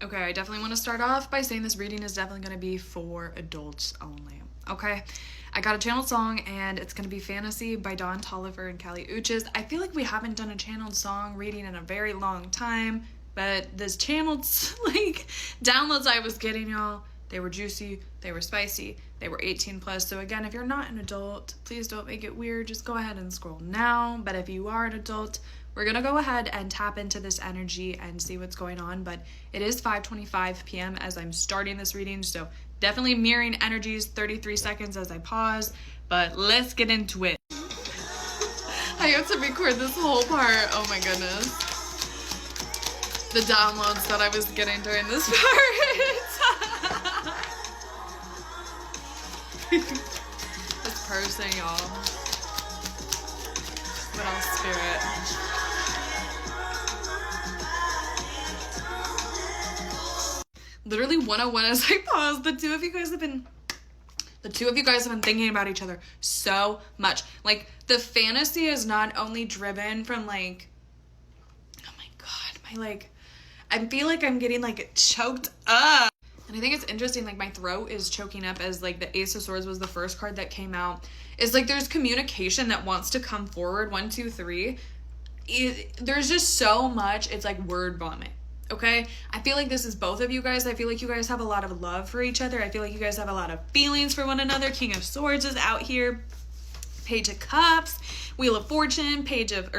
Okay, I definitely want to start off by saying this reading is definitely going to be for adults only. Okay, I got a channeled song and it's going to be Fantasy by Don Toliver and Kali Uchis. I feel like we haven't done a channeled song reading in a very long time, but this channeled like downloads I was getting, y'all, they were juicy, they were spicy, they were 18 plus. So again, if you're not an adult, please don't make it weird. Just go ahead and scroll now. But if you are an adult, we're going to go ahead and tap into this energy and see what's going on. But it is 5:25 p.m. as I'm starting this reading, so definitely mirroring energies, 33 seconds as I pause. But let's get into it. I have to record this whole part. Oh my goodness. The downloads that I was getting during this part. This person, y'all. What else, spirit? Literally 101 as I pause. The two of you guys have been thinking about each other so much. Like, the fantasy is not only driven from, like, oh my god, I feel like I'm getting, like, choked up. And I think it's interesting, like, my throat is choking up as, like, the Ace of Swords was the first card that came out. It's like there's communication that wants to come forward. 1, 2, 3. There's just so much. It's like word vomit. Okay, I feel like this is both of you guys. I feel like you guys have a lot of love for each other. I feel like you guys have a lot of feelings for one another. King of Swords is out here. Page of Cups, Wheel of Fortune, Eight of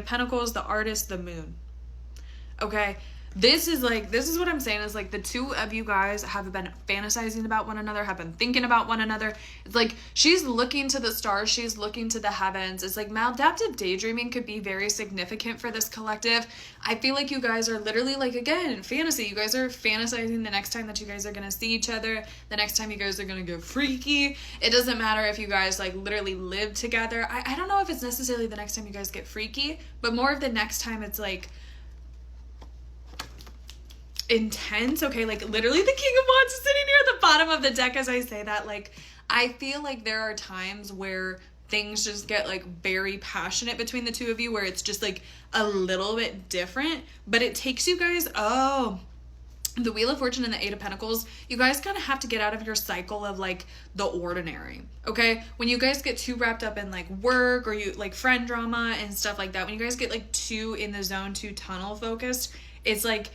Pentacles, the Artist, the Moon. Okay, this is what I'm saying is, like, the two of you guys have been fantasizing about one another, have been thinking about one another. It's like she's looking to the stars, she's looking to the heavens. It's like maladaptive daydreaming could be very significant for this collective. I feel like you guys are literally, like, again, fantasy. You guys are fantasizing the next time that you guys are gonna see each other, the next time you guys are gonna go freaky. It doesn't matter if you guys, like, literally live together. I don't know if it's necessarily the next time you guys get freaky, but more of the next time it's, like, intense. Okay, like, literally the King of Wands is sitting here at the bottom of the deck as I say that. Like, I feel like there are times where things just get, like, very passionate between the two of you, where it's just, like, a little bit different, but it takes you guys, the Wheel of Fortune and the Eight of Pentacles, you guys kind of have to get out of your cycle of, like, the ordinary. Okay, when you guys get too wrapped up in, like, work or you, like, friend drama and stuff like that, when you guys get, like, too in the zone, too tunnel focused, it's like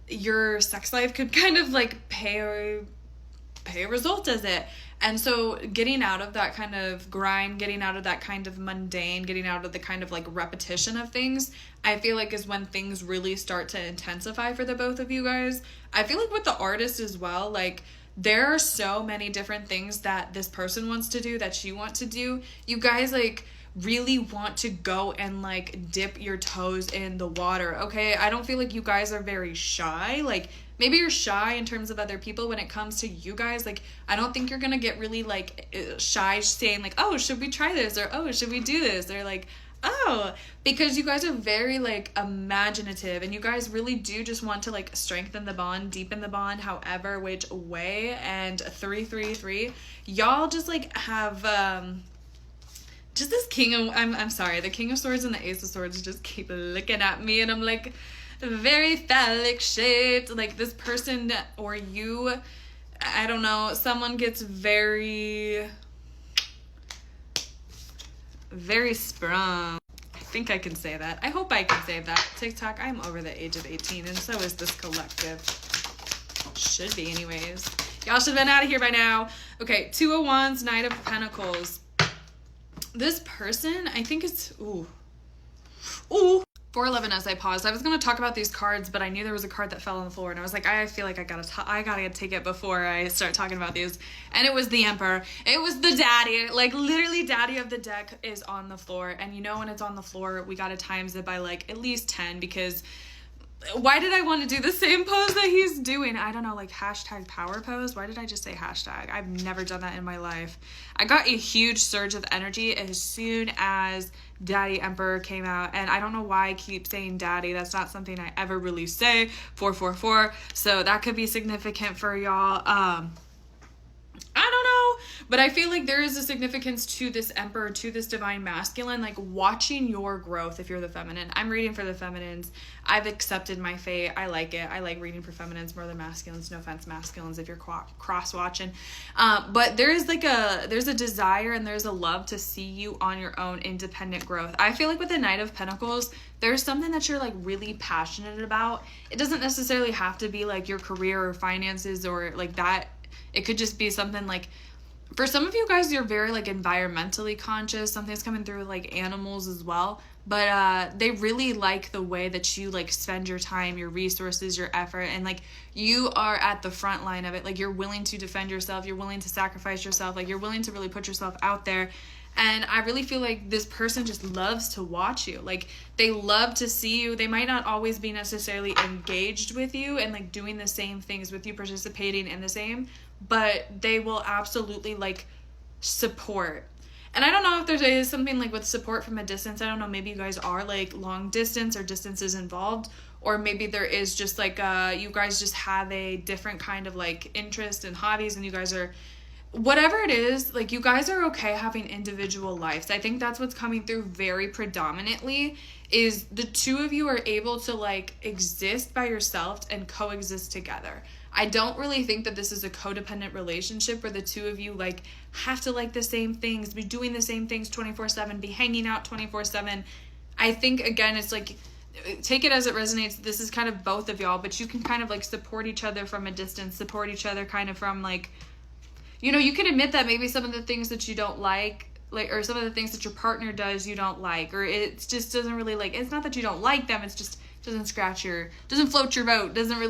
your sex life could kind of, like, pay a result as it. And so getting out of that kind of grind, getting out of that kind of mundane, getting out of the kind of, like, repetition of things, I feel like is when things really start to intensify for the both of you guys. I feel like with the Artist as well, like, there are so many different things that this person wants to do, that you want to do. You guys, like, really want to go and, like, dip your toes in the water. Okay, I don't feel like you guys are very shy. Like, maybe you're shy in terms of other people. When it comes to you guys, like, I don't think you're gonna get really, like, shy saying, like, oh, should we try this, or oh, should we do this, or, like, oh, because you guys are very, like, imaginative, and you guys really do just want to, like, strengthen the bond, deepen the bond, however which way. And 333, y'all just, like, have just this I'm sorry, the King of Swords and the Ace of Swords just keep looking at me, and I'm like, very phallic shaped. Like, this person or you, I don't know, someone gets very sprung. I think I can say that. I hope I can say that. TikTok, I'm over the age of 18, and so is this collective. Should be anyways. Y'all should have been out of here by now. Okay, Two of Wands, Knight of Pentacles. This person, I think it's, ooh. 411 as I paused. I was going to talk about these cards, but I knew there was a card that fell on the floor, and I was like, I feel like I gotta take it before I start talking about these. And it was the Emperor. It was the daddy. Like, literally, daddy of the deck is on the floor. And you know, when it's on the floor, we gotta times it by, like, at least 10, because why did I want to do the same pose that he's doing? I don't know, like, hashtag power pose. Why did I just say hashtag? I've never done that in my life. I got a huge surge of energy as soon as Daddy Emperor came out, and I don't know why I keep saying daddy. That's not something I ever really say. 444, so that could be significant for y'all. I don't know, But I feel like there is a significance to this Emperor, to this divine masculine, like watching your growth if you're the feminine. I'm reading for the feminines. I've accepted my fate. I like it. I like reading for feminines more than masculines. No offense, masculines, if you're cross-watching. But there's a desire and there's a love to see you on your own independent growth. I feel like with the Knight of Pentacles, there's something that you're like really passionate about. It doesn't necessarily have to be like your career or finances or like that. It could just be something like, for some of you guys, you're very like environmentally conscious. Something's coming through with like animals as well. But they really like the way that you like spend your time, your resources, your effort, and like you are at the front line of it. Like you're willing to defend yourself, you're willing to sacrifice yourself, like you're willing to really put yourself out there. And I really feel like this person just loves to watch you. Like they love to see you. They might not always be necessarily engaged with you and like doing the same things with you, participating in the same, but they will absolutely like support. And I don't know if there is something like with support from a distance. I don't know, maybe you guys are like long distance or distances involved, or maybe there is just like you guys just have a different kind of like interest and hobbies, and you guys are, whatever it is, like you guys are okay having individual lives. I think that's what's coming through very predominantly, is the two of you are able to like exist by yourself and coexist together. I don't really think that this is a codependent relationship where the two of you like have to like the same things, be doing the same things 24/7, be hanging out 24/7. I think again, it's like, take it as it resonates. This is kind of both of y'all, but you can kind of like support each other from a distance, support each other kind of from like, you know, you can admit that maybe some of the things that you don't like, or some of the things that your partner does you don't like, or it just doesn't really like, it's not that you don't like them, it's just doesn't float your boat, it's not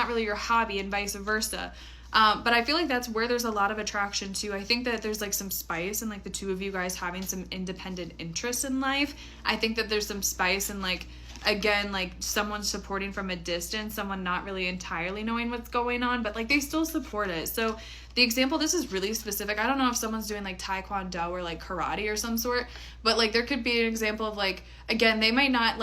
really your hobby, and vice versa. But I feel like that's where there's a lot of attraction too. I think that there's like some spice in like the two of you guys having some independent interests in life. I think that there's some spice in like, again, like someone supporting from a distance, someone not really entirely knowing what's going on, but like they still support it. So the example, this is really specific. I don't know if someone's doing like Taekwondo or like karate or some sort, but like there could be an example of like, again, they might not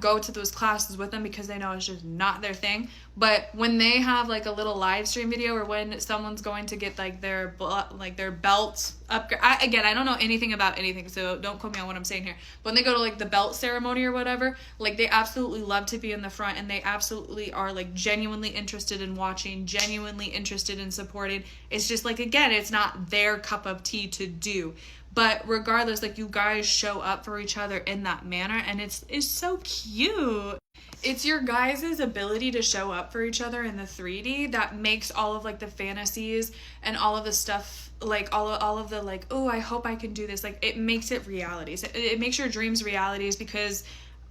go to those classes with them because they know it's just not their thing. But when they have like a little live stream video, or when someone's going to get like their belt up, I don't know anything about anything, so don't quote me on what I'm saying here. But when they go to like the belt ceremony or whatever, like they absolutely love to be in the front, and they absolutely are like genuinely interested in watching, genuinely interested in supporting. It's just like, again, it's not their cup of tea to do. But regardless, like you guys show up for each other in that manner, and it's so cute. It's your guys' ability to show up for each other in the 3D that makes all of like the fantasies and all of the stuff, like all of the like, oh, I hope I can do this. Like it makes it realities. It makes your dreams realities, because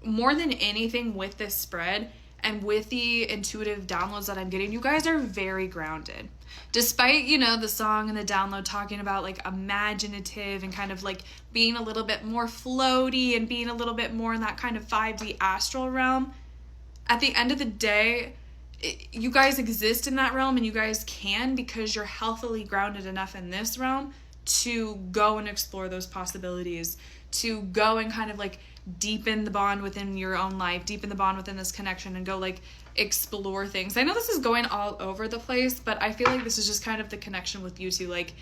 more than anything with this spread and with the intuitive downloads that I'm getting, you guys are very grounded. Despite, you know, the song and the download talking about like imaginative and kind of like being a little bit more floaty and being a little bit more in that kind of 5D astral realm, at the end of the day, you guys exist in that realm, and you guys can, because you're healthily grounded enough in this realm to go and explore those possibilities, to go and kind of like deepen the bond within your own life, deepen the bond within this connection, and go like explore things. I know this is going all over the place, but I feel like this is just kind of the connection with you two. Like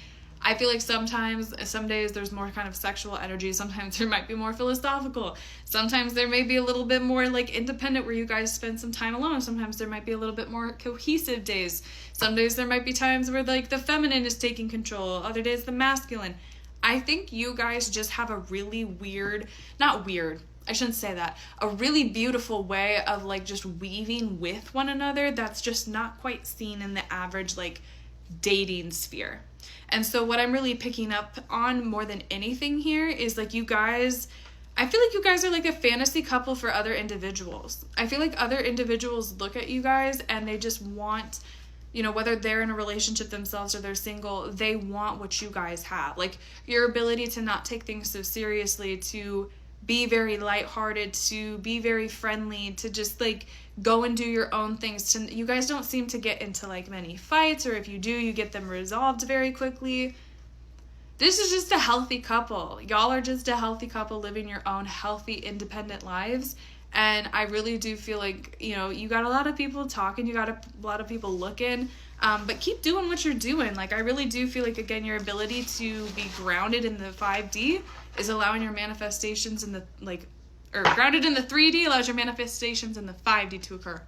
I feel like sometimes, some days there's more kind of sexual energy, sometimes there might be more philosophical, sometimes there may be a little bit more like independent where you guys spend some time alone, sometimes there might be a little bit more cohesive days, some days there might be times where like the feminine is taking control, other days the masculine. I think you guys just have a really a really beautiful way of like just weaving with one another that's just not quite seen in the average like dating sphere. And so what I'm really picking up on more than anything here is like you guys, I feel like you guys are like a fantasy couple for other individuals. I feel like other individuals look at you guys and they just want, you know, whether they're in a relationship themselves or they're single, they want what you guys have. Like your ability to not take things so seriously, to be very lighthearted, to be very friendly, to just like go and do your own things. You guys don't seem to get into like many fights, or if you do, you get them resolved very quickly. This is just a healthy couple. Y'all are just a healthy couple living your own healthy, independent lives. And I really do feel like, you know, you got a lot of people talking, you got a lot of people looking. But keep doing what you're doing. Like, I really do feel like, again, your ability to be grounded in the 5D is allowing your manifestations in the, like, or grounded in the 3D allows your manifestations in the 5D to occur.